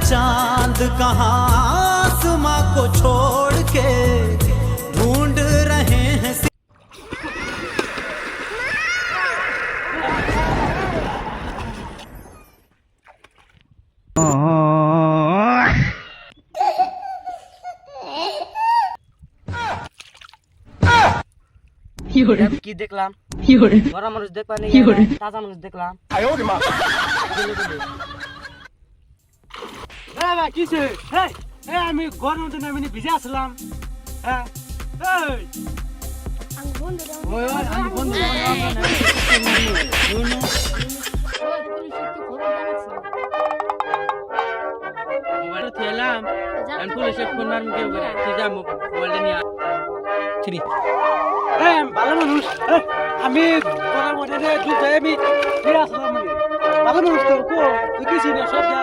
चांद कहाँ आसमां को छोड़ के ढूंढ रहे हैं। কি দেখলাম মরা মানুষ দেখবা নেই তাজা মানুষ দেখলাম কিসে আমি ঘর মধ্যে নামি ভিজে আসলাম পুলিশের ফোন মারুন কেউ করে তুই যা মোবাইলটা নিয়ে ভালো মানুষ আমি ঘরের মধ্যে দুধ খাই আমি ফিরে আসলাম মানে ভালো মানুষ তোর কো তুই কিছু না সব যা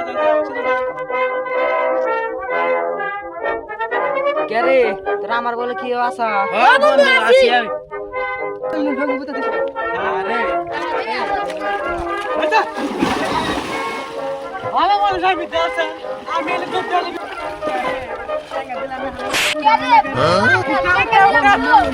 কে রে তোরা আমার বলে কি আশা আসি আমি ভালো মানুষ আমি দেখছেন আমি দুধ no.